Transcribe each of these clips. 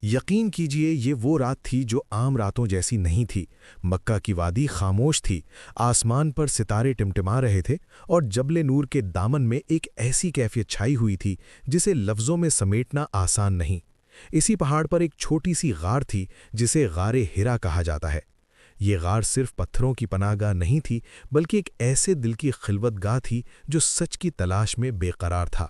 یقین کیجئے یہ وہ رات تھی جو عام راتوں جیسی نہیں تھی۔ مکہ کی وادی خاموش تھی، آسمان پر ستارے ٹمٹما رہے تھے اور جبل نور کے دامن میں ایک ایسی کیفیت چھائی ہوئی تھی جسے لفظوں میں سمیٹنا آسان نہیں۔ اسی پہاڑ پر ایک چھوٹی سی غار تھی جسے غار ہرا کہا جاتا ہے۔ یہ غار صرف پتھروں کی پناہ گاہ نہیں تھی بلکہ ایک ایسے دل کی خلوت گاہ تھی جو سچ کی تلاش میں بے قرار تھا۔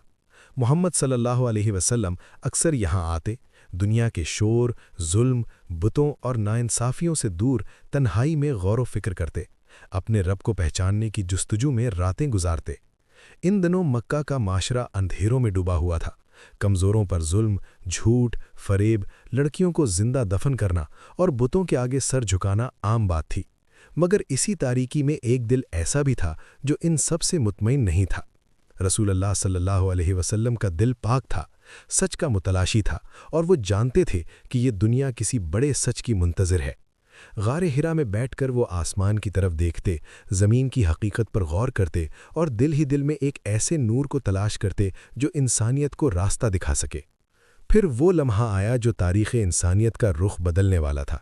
محمد صلی اللہ علیہ وسلم اکثر یہاں آتے، دنیا کے شور، ظلم، بتوں اور ناانصافیوں سے دور تنہائی میں غور و فکر کرتے، اپنے رب کو پہچاننے کی جستجو میں راتیں گزارتے۔ ان دنوں مکہ کا معاشرہ اندھیروں میں ڈوبا ہوا تھا۔ کمزوروں پر ظلم، جھوٹ، فریب، لڑکیوں کو زندہ دفن کرنا اور بتوں کے آگے سر جھکانا عام بات تھی۔ مگر اسی تاریکی میں ایک دل ایسا بھی تھا جو ان سب سے مطمئن نہیں تھا۔ رسول اللہ صلی اللہ علیہ وسلم کا دل پاک تھا، سچ کا متلاشی تھا، اور وہ جانتے تھے کہ یہ دنیا کسی بڑے سچ کی منتظر ہے۔ غار ہرا میں بیٹھ کر وہ آسمان کی طرف دیکھتے، زمین کی حقیقت پر غور کرتے اور دل ہی دل میں ایک ایسے نور کو تلاش کرتے جو انسانیت کو راستہ دکھا سکے۔ پھر وہ لمحہ آیا جو تاریخ انسانیت کا رخ بدلنے والا تھا۔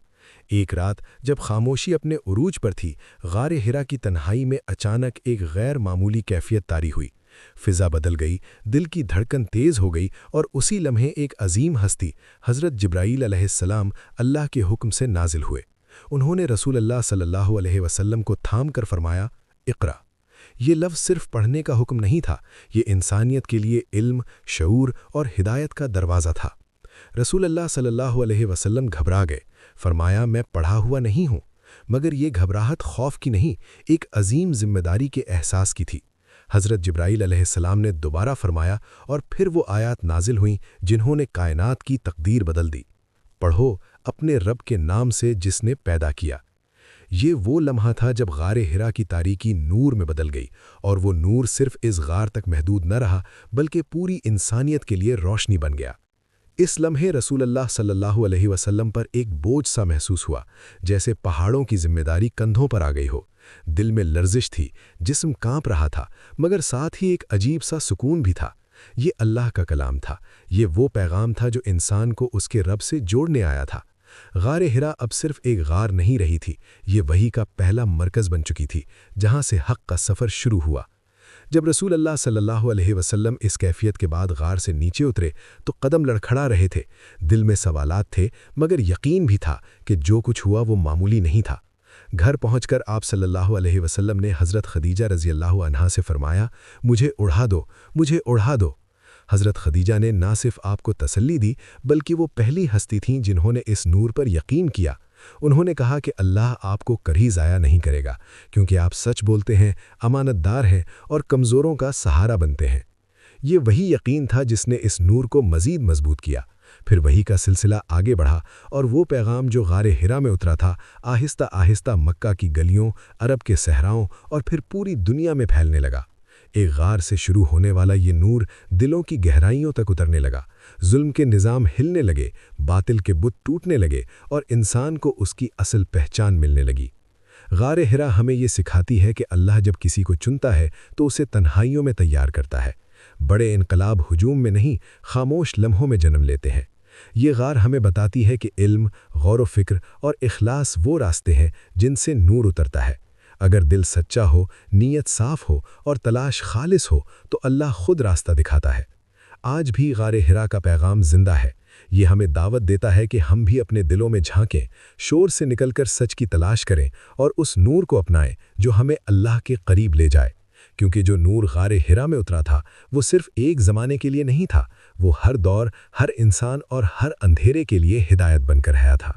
ایک رات جب خاموشی اپنے عروج پر تھی، غار ہرا کی تنہائی میں اچانک ایک غیر معمولی کیفیت طاری ہوئی۔ فضا بدل گئی، دل کی دھڑکن تیز ہو گئی، اور اسی لمحے ایک عظیم ہستی حضرت جبرائیل علیہ السلام اللہ کے حکم سے نازل ہوئے۔ انہوں نے رسول اللہ صلی اللہ علیہ وسلم کو تھام کر فرمایا، اقرا۔ یہ لفظ صرف پڑھنے کا حکم نہیں تھا، یہ انسانیت کے لیے علم، شعور اور ہدایت کا دروازہ تھا۔ رسول اللہ صلی اللہ علیہ وسلم گھبرا گئے، فرمایا، میں پڑھا ہوا نہیں ہوں۔ مگر یہ گھبراہٹ خوف کی نہیں، ایک عظیم ذمہ داری کے احساس کی تھی۔ حضرت جبرائیل علیہ السلام نے دوبارہ فرمایا، اور پھر وہ آیات نازل ہوئیں جنہوں نے کائنات کی تقدیر بدل دی۔ پڑھو اپنے رب کے نام سے جس نے پیدا کیا۔ یہ وہ لمحہ تھا جب غار ہرا کی تاریکی نور میں بدل گئی، اور وہ نور صرف اس غار تک محدود نہ رہا بلکہ پوری انسانیت کے لیے روشنی بن گیا۔ اس لمحے رسول اللہ صلی اللہ علیہ وسلم پر ایک بوجھ سا محسوس ہوا، جیسے پہاڑوں کی ذمہ داری کندھوں پر آ گئی ہو۔ دل میں لرزش تھی، جسم کانپ رہا تھا، مگر ساتھ ہی ایک عجیب سا سکون بھی تھا۔ یہ اللہ کا کلام تھا، یہ وہ پیغام تھا جو انسان کو اس کے رب سے جوڑنے آیا تھا۔ غار ہرا اب صرف ایک غار نہیں رہی تھی، یہ وحی کا پہلا مرکز بن چکی تھی، جہاں سے حق کا سفر شروع ہوا۔ جب رسول اللہ صلی اللہ علیہ وسلم اس کیفیت کے بعد غار سے نیچے اترے تو قدم لڑکھڑا رہے تھے، دل میں سوالات تھے، مگر یقین بھی تھا کہ جو کچھ ہوا وہ معمولی نہیں تھا۔ گھر پہنچ کر آپ صلی اللہ علیہ وسلم نے حضرت خدیجہ رضی اللہ عنہا سے فرمایا، مجھے اڑھا دو، مجھے اڑھا دو۔ حضرت خدیجہ نے نہ صرف آپ کو تسلی دی بلکہ وہ پہلی ہستی تھیں جنہوں نے اس نور پر یقین کیا۔ انہوں نے کہا کہ اللہ آپ کو کبھی ضائع نہیں کرے گا، کیونکہ آپ سچ بولتے ہیں، امانت دار ہیں اور کمزوروں کا سہارا بنتے ہیں۔ یہ وہی یقین تھا جس نے اس نور کو مزید مضبوط کیا۔ پھر وحی کا سلسلہ آگے بڑھا، اور وہ پیغام جو غار ہرا میں اترا تھا آہستہ آہستہ مکہ کی گلیوں، عرب کے صحراؤں اور پھر پوری دنیا میں پھیلنے لگا۔ ایک غار سے شروع ہونے والا یہ نور دلوں کی گہرائیوں تک اترنے لگا، ظلم کے نظام ہلنے لگے، باطل کے بت ٹوٹنے لگے، اور انسان کو اس کی اصل پہچان ملنے لگی۔ غار ہرا ہمیں یہ سکھاتی ہے کہ اللہ جب کسی کو چنتا ہے تو اسے تنہائیوں میں تیار کرتا ہے۔ بڑے انقلاب ہجوم میں نہیں، خاموش لمحوں میں جنم لیتے ہیں۔ یہ غار ہمیں بتاتی ہے کہ علم، غور و فکر اور اخلاص وہ راستے ہیں جن سے نور اترتا ہے۔ اگر دل سچا ہو، نیت صاف ہو اور تلاش خالص ہو تو اللہ خود راستہ دکھاتا ہے۔ آج بھی غار ہرا کا پیغام زندہ ہے۔ یہ ہمیں دعوت دیتا ہے کہ ہم بھی اپنے دلوں میں جھانکیں، شور سے نکل کر سچ کی تلاش کریں اور اس نور کو اپنائیں جو ہمیں اللہ کے قریب لے جائے۔ کیونکہ جو نور غار ہرا میں اترا تھا وہ صرف ایک زمانے کے لیے نہیں تھا، وہ ہر دور، ہر انسان اور ہر اندھیرے کے لیے ہدایت بن کر آیا تھا۔